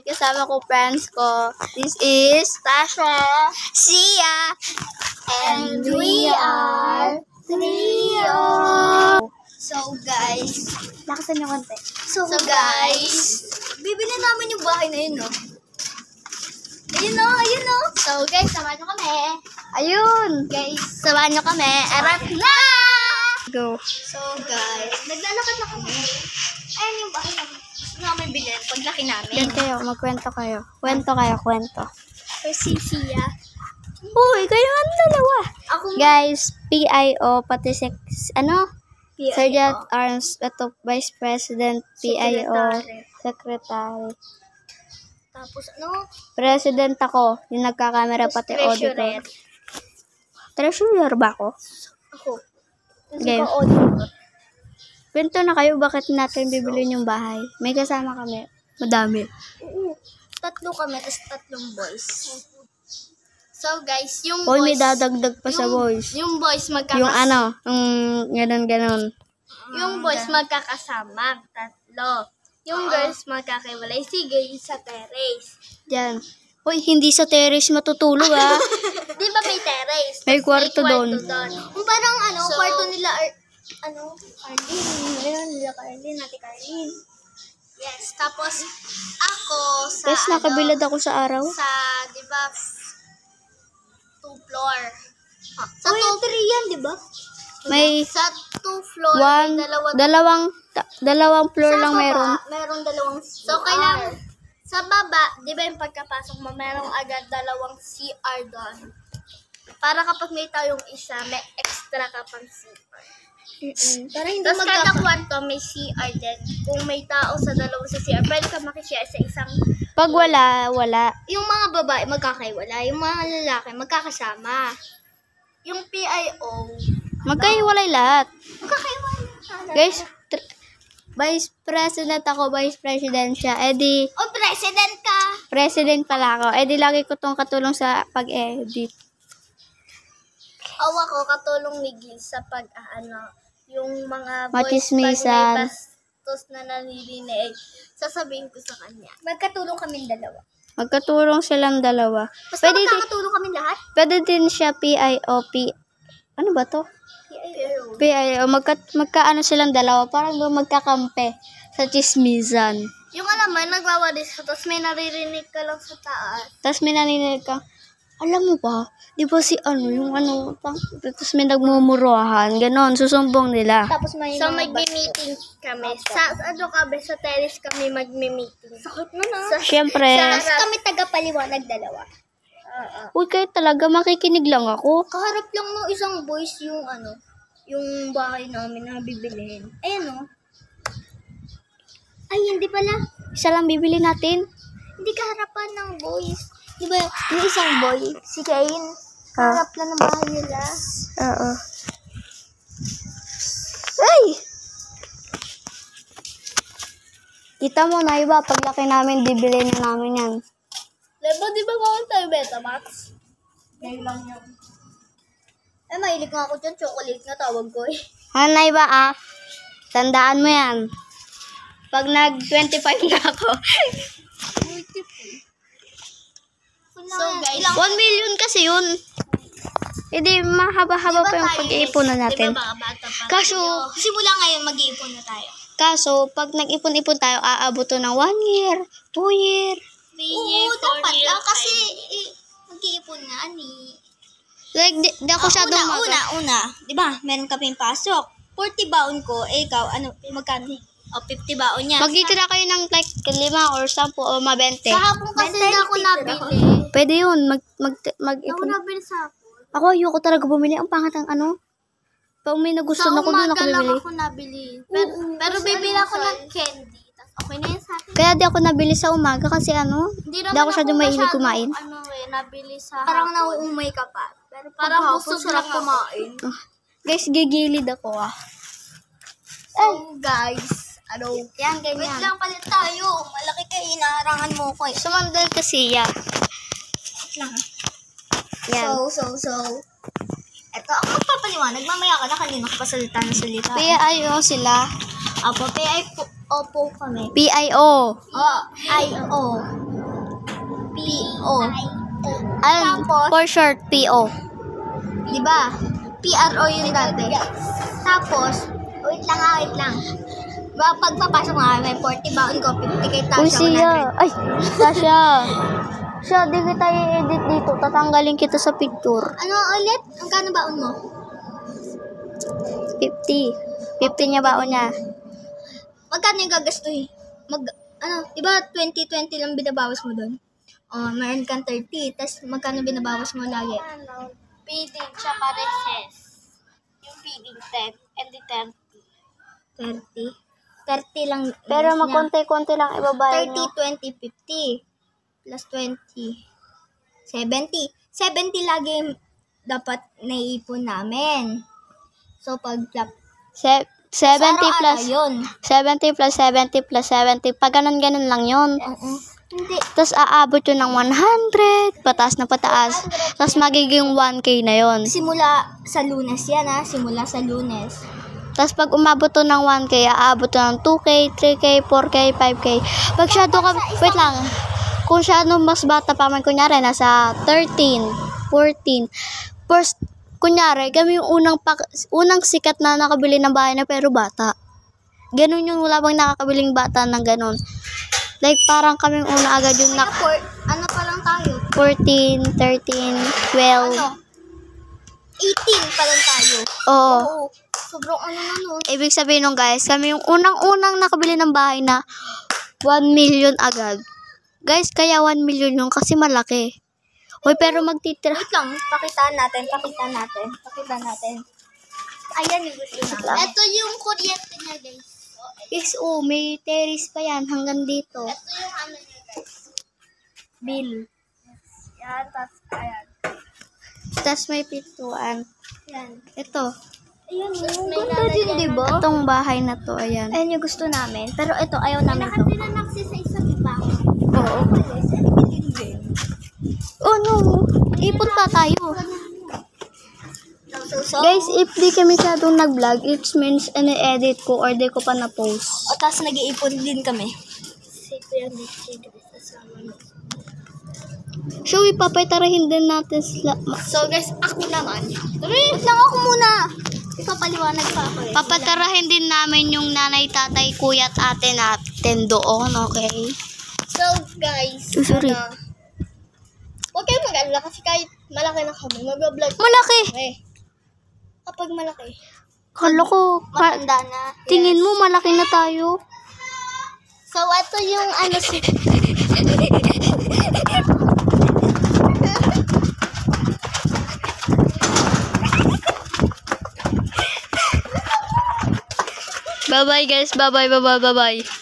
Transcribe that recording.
kasama ko friends ko. This is Tasha, Sia, and we are Trio. So guys, Lakasan niyo konti. so guys, bibili namin yung bahay na yun, no? Ayun no. So guys, samahan nyo kami. Ayun! Guys, samahan nyo kami. Arat na! Go. So guys, naglalakad na kami. Ayan yung bahay namin. Gusto namin bilhin paglaki namin. Yan kayo, magkwento kayo. Kwento kayo, kwento. So si Sia. Uy, kayo nga dalawa. Ako Guys, PIO, pati PIO. Sergeant Arms, ito, Vice President, PIO, Secretary. Tapos President ako, yung nagkakamera pati treasurer. auditor. Treasurer ba ako? Ako. Game. Auditor. Kwento na kayo, bakit natin bibilin yung bahay? May kasama kami. Madami. Tatlo kami, tapos tatlong boys. So guys, yung Hoy, boys... may dadagdag pa sa boys. Yung boys Yung ganon. Yung boys magkakasama, tatlo. Yung girls magkakaiwalay. Sige, sa terrace. Yan. Hoy, hindi sa terrace matutulog ah. Di ba may terrace? May Tapos kwarto doon. Kung parang kwarto nila, Arlene. Nila Arlene, natin Arlene. Yes, tapos ako sa Guys, nakabilad ako sa araw. sa, di ba, 2 floor. Sa 2 yan, di ba? May Sa 2 floor, may dalawang floor lang baba, meron. Merong dalawang CR. So, kailangan, sa baba, di ba yung pagkapasok mo, merong agad dalawang CR doon. Para kapag may tayong isa, may extra ka pang CR. Para hindi Tapos kada kwarto, may CR din. Kung may tao sa dalawa sa CR, pwede ka makishare sa isang... Pag wala. Yung mga babae, magkakaiwala. Yung mga lalaki, magkakasama. Yung PIO, Magkahiwalay lahat. magkakaiwala. Guys, Vice President ako, Vice President siya. O, president ka! President pala ako. Lagi ko tong katulong sa pag-edit. Awa ko, katulong ni Gil sa yung mga boys Machismisan. pag may bastos na nanilinig, sasabihin ko sa kanya. Magkatulong kaming dalawa. Magkatulong silang dalawa. Basta Pwede magkakatulong kaming lahat? Pwede din siya PIOP. Ano ba to? PIO. Magkaano silang dalawa. Parang magkakampe sa chismisan. Yung nagwawadis ka, tapos may naririnig ka lang sa taas. Tapos may naninig ka, alam mo ba, di ba si tapos may nagmumurahan, ganon, susumbong nila. Tapos magmi-meeting kami. Sa terrace kami magmi-meeting. Sakit mo na. Siyempre, Tapos kami taga-paliwanag dalawa. uy, kayo talaga, makikinig lang ako. Kaharap lang ng isang boys yung bahay namin na bibilihin. Ayan Ay, hindi pala. Isa lang bibili natin. Hindi kaharapan ng boys. Di ba yung isang boy, si Cain, harap lang ng bahay nila. Oo. Ay! Kita mo na iba, paglaki namin, bibili na namin yan. Lebo, di ba bawal tayo Betamax? Ngayon lang yun. Mahilig nga ako dyan. Chocolate nga tawag ko eh. Ano iba tandaan mo yan. Pag nag-25 na ako. So guys, 1 million kasi yun. Mahaba-haba pa yung pag-iipunan natin. Diba bata pa? Kaso, simula ngayon mag-iipon na tayo. Kaso, pag nag-ipon-ipon tayo, aabot to ng 1 year, 2 year. 3 years, 4 years. Kasi mag-iipon nga ni. Like, di ako masyadong Una. Diba, meron kaming pasok. 40 baon ko, ikaw, magkano? 50 baon niya. magtitira kayo ng like 5 or 10 o 20. Sa hapon kasi na ako nabili. Pwede yun, Ako mag-ipon. nabili sa hapon. Ako, ayoko talaga bumili. Ang pangat ang Pag may nagustuhan ako, doon ako lang bibili. ako nabili. Pero bibili ako ng candy. Tapos okay na yan sa akin. Kaya di ako nabili sa umaga kasi Di ako masyadong mahilig kumain. Nabili sa parang nauumay ka pa. Pero parang busog lang kumain. Guys, gigilid ako So guys, Yan, ganyan. wait lang palit tayo. Malaki kayo, inaharangan mo ko eh. Sumandal kasi ya. Lang. Yan. So. Eto, ako magpapaliwanag. Mamaya ka na kanina ka pa salita na salita. PIO sila. Apo, Opo kami. PIO. I-O. P-O. Ayun, for short, PO. Diba? PRO yun dati. Tapos, wait lang. Pagpapasok mo kami, 40 baon ko, 50 kay Uy, Tasha, siya. 100. Ay, Tasha. Siya, di kita i-edit dito. Tatanggalin kita sa picture. Ano ulit? Ang kano baon mo? 50. 50 niya baon niya. Magkano yung gagastuhin? Diba 20-20 lang binabawas mo doon? Mayroon kang 30, tapos magkano binabawas mo lagi? Feeding tsaka recess. Yung feeding 10 and the 10. 30? 30 lang. Pero yes, magkonti-konti lang ibabayad 30, niyo. 20, 50. Plus 20. 70. 70 lagi yung dapat naiipon namin. So, pag 70 plus yun. 70 plus 70 plus 70. Pag ganun lang yun. Hindi. Tapos aabot yun ng 100. Pataas na pataas. Tapos magiging 1K na yun. Simula sa Lunes yan, ha? Simula sa Lunes. Tapos pag umabot to ng 1K, aabot to ng 2K, 3K, 4K, 5K. Pag shadow ka, wait lang. Kung shadow mas bata pa man, kunyari, nasa 13, 14. First, kunyari, kami yung unang sikat na nakabili ng bahay na pero bata. Ganun yung wala bang nakakabiling bata ng ganun. Like, parang kami yung una agad yung Ano pa lang tayo? 14, 13, 12. 18 pa lang tayo. Oo. Oo. Sobrang na nun. Ibig sabihin nung guys, kami yung unang nakabili ng bahay na 1 million agad. Guys, kaya 1 million yung kasi malaki. Hoy, pero magtitira. Wait lang, pakita natin. Ayan yung gusto namin. Ito yung kuryente niya, guys. Guys, may terrace pa yan hanggang dito. Ito yung ano niya, guys. Bill. Yan, tapos ayan. Tapos may pintuan. Yan. Ito. Ayan, yung may ganda din, di ba? Itong bahay na to, ayan. Ayan yung gusto namin. Pero ito, ayaw namin to. Nakatinanak sa isang iba. Oo. Oh no, ipon pa tayo. So, Guys, if di kami masyadong nag-vlog, it means edit ko or di ko pa na-post. o tapos nag-iipon din kami. So, ipapaytarahin din natin sila. So guys, ako naman. Wait lang ako muna. Ipapaliwanag pa ako eh. Papatarahin din namin yung nanay, tatay, kuya at ate natin doon, okay? So guys, Sorry. huwag kayong mag-alala kasi kahit malaki na kami, mag-vlog Malaki! kami. Kapag malaki, Kala ko, matanda na. tingin mo malaki na tayo. So ito yung ano si... Bye-bye guys, bye-bye.